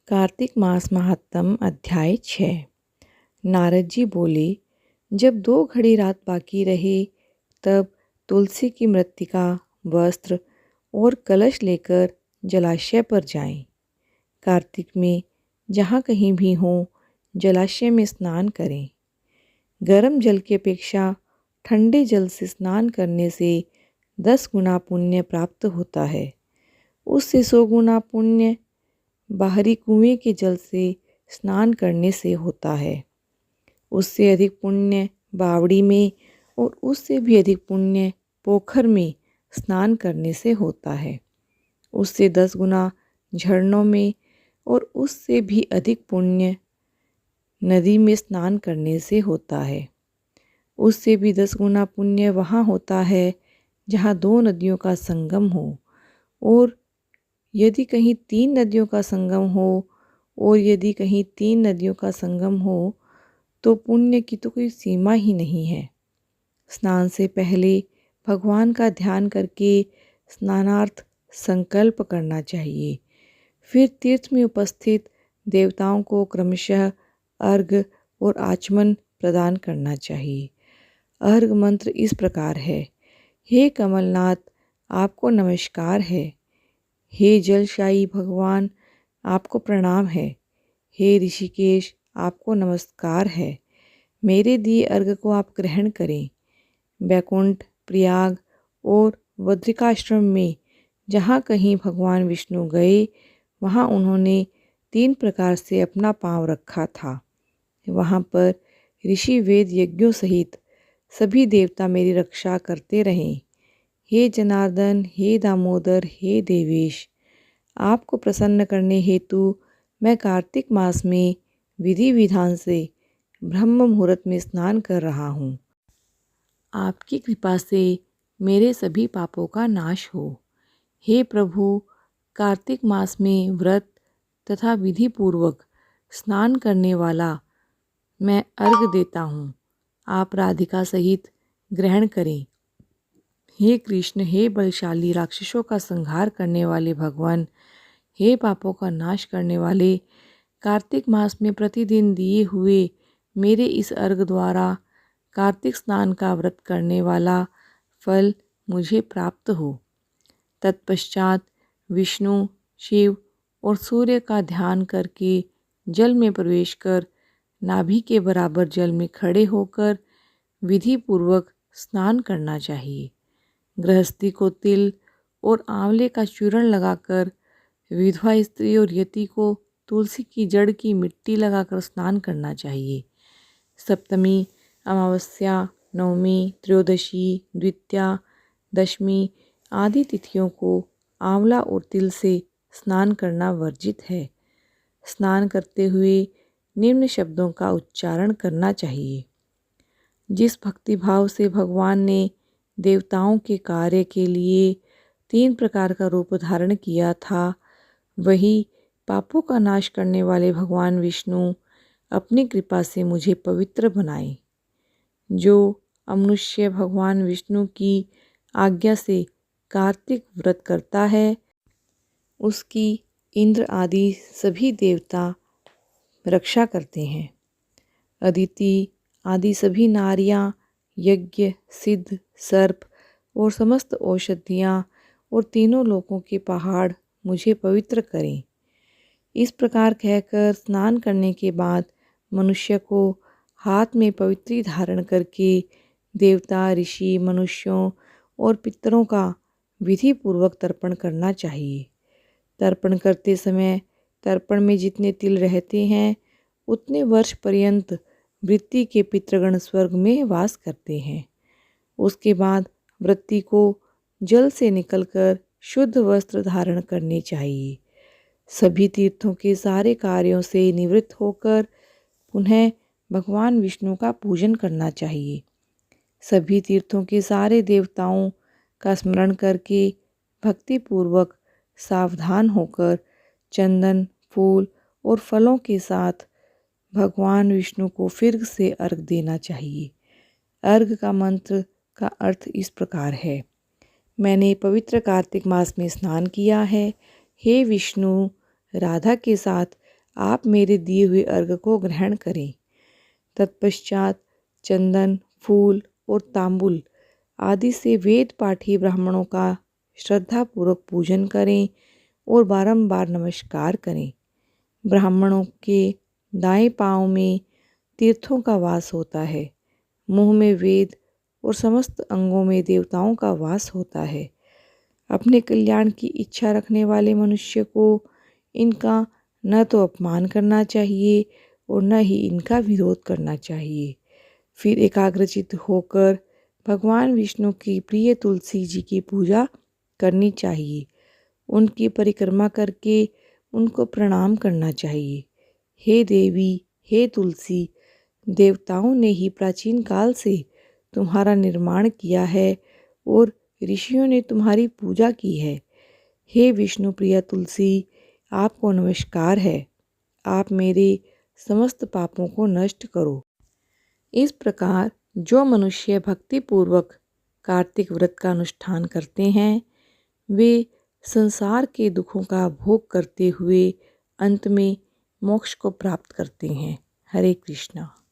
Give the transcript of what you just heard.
कार्तिक मास महात्म अध्याय 6। नारद जी बोले, जब 2 घड़ी रात बाकी रहे तब तुलसी की मृत्तिका, वस्त्र और कलश लेकर जलाशय पर जाएं। कार्तिक में जहाँ कहीं भी हो जलाशय में स्नान करें। गर्म जल की अपेक्षा ठंडे जल से स्नान करने से 10 गुना पुण्य प्राप्त होता है। उससे 100 गुना पुण्य बाहरी कुएं के जल से स्नान करने से होता है। उससे अधिक पुण्य बावड़ी में और उससे भी अधिक पुण्य पोखर में स्नान करने से होता है। उससे 10 गुना झरनों में और उससे भी अधिक पुण्य नदी में स्नान करने से होता है। उससे भी 10 गुना पुण्य वहाँ होता है जहाँ 2 नदियों का संगम हो, और यदि कहीं 3 नदियों का संगम हो तो पुण्य की तो कोई सीमा ही नहीं है। स्नान से पहले भगवान का ध्यान करके स्नानार्थ संकल्प करना चाहिए। फिर तीर्थ में उपस्थित देवताओं को क्रमशः अर्घ्य और आचमन प्रदान करना चाहिए। अर्घ्य मंत्र इस प्रकार है: हे कमलनाथ, आपको नमस्कार है। हे जलशाही भगवान, आपको प्रणाम है। हे ऋषिकेश, आपको नमस्कार है। मेरे दिए अर्घ्य को आप ग्रहण करें। बैकुंठ, प्रयाग और बद्रिकाश्रम में जहाँ कहीं भगवान विष्णु गए वहाँ उन्होंने 3 प्रकार से अपना पांव रखा था। वहाँ पर ऋषि वेद यज्ञों सहित सभी देवता मेरी रक्षा करते रहें। हे जनार्दन, हे दामोदर, हे देवेश, आपको प्रसन्न करने हेतु मैं कार्तिक मास में विधि विधान से ब्रह्म मुहूर्त में स्नान कर रहा हूँ। आपकी कृपा से मेरे सभी पापों का नाश हो। हे प्रभु, कार्तिक मास में व्रत तथा विधि पूर्वक स्नान करने वाला मैं अर्घ्य देता हूँ। आप राधिका सहित ग्रहण करें। हे कृष्ण, हे बलशाली राक्षसों का संहार करने वाले भगवान, हे पापों का नाश करने वाले, कार्तिक मास में प्रतिदिन दिए हुए मेरे इस अर्घ्य द्वारा कार्तिक स्नान का व्रत करने वाला फल मुझे प्राप्त हो। तत्पश्चात विष्णु, शिव और सूर्य का ध्यान करके जल में प्रवेश कर नाभि के बराबर जल में खड़े होकर विधि पूर्वक स्नान करना चाहिए। गृहस्थी को तिल और आंवले का चूर्ण लगाकर, विधवा स्त्री और यति को तुलसी की जड़ की मिट्टी लगाकर स्नान करना चाहिए। सप्तमी, अमावस्या, नवमी, त्रयोदशी, द्वितीया, दशमी आदि तिथियों को आंवला और तिल से स्नान करना वर्जित है। स्नान करते हुए निम्न शब्दों का उच्चारण करना चाहिए: जिस भक्तिभाव से भगवान ने देवताओं के कार्य के लिए 3 प्रकार का रूप धारण किया था, वही पापों का नाश करने वाले भगवान विष्णु अपनी कृपा से मुझे पवित्र बनाए। जो अमनुष्य भगवान विष्णु की आज्ञा से कार्तिक व्रत करता है, उसकी इंद्र आदि सभी देवता रक्षा करते हैं। अदिति आदि सभी नारियां, यज्ञ, सिद्ध, सर्प और समस्त औषधियाँ और तीनों लोकों के पहाड़ मुझे पवित्र करें। इस प्रकार कहकर स्नान करने के बाद मनुष्य को हाथ में पवित्री धारण करके देवता, ऋषि, मनुष्यों और पितरों का विधि पूर्वक तर्पण करना चाहिए। तर्पण करते समय तर्पण में जितने तिल रहते हैं उतने वर्ष पर्यंत वृत्ति के पितृगण स्वर्ग में वास करते हैं। उसके बाद वृत्ति को जल से निकलकर शुद्ध वस्त्र धारण करने चाहिए। सभी तीर्थों के सारे कार्यों से निवृत्त होकर पुनः भगवान विष्णु का पूजन करना चाहिए। सभी तीर्थों के सारे देवताओं का स्मरण करके भक्तिपूर्वक सावधान होकर चंदन, फूल और फलों के साथ भगवान विष्णु को फिर से अर्घ्य देना चाहिए। अर्घ्य का मंत्र का अर्थ इस प्रकार है: मैंने पवित्र कार्तिक मास में स्नान किया है। हे विष्णु, राधा के साथ आप मेरे दिए हुए अर्घ को ग्रहण करें। तत्पश्चात चंदन, फूल और तांबुल आदि से वेद पाठी ब्राह्मणों का श्रद्धापूर्वक पूजन करें और बारंबार नमस्कार करें। ब्राह्मणों के दाएं पांव में तीर्थों का वास होता है, मुंह में वेद और समस्त अंगों में देवताओं का वास होता है। अपने कल्याण की इच्छा रखने वाले मनुष्य को इनका न तो अपमान करना चाहिए और न ही इनका विरोध करना चाहिए। फिर एकाग्रचित्त होकर भगवान विष्णु की प्रिय तुलसी जी की पूजा करनी चाहिए। उनकी परिक्रमा करके उनको प्रणाम करना चाहिए। हे देवी, हे तुलसी, देवताओं ने ही प्राचीन काल से तुम्हारा निर्माण किया है और ऋषियों ने तुम्हारी पूजा की है। हे विष्णु प्रिया तुलसी, आपको नमस्कार है। आप मेरे समस्त पापों को नष्ट करो। इस प्रकार जो मनुष्य भक्तिपूर्वक कार्तिक व्रत का अनुष्ठान करते हैं, वे संसार के दुखों का भोग करते हुए अंत में मोक्ष को प्राप्त करते हैं। हरे कृष्णा।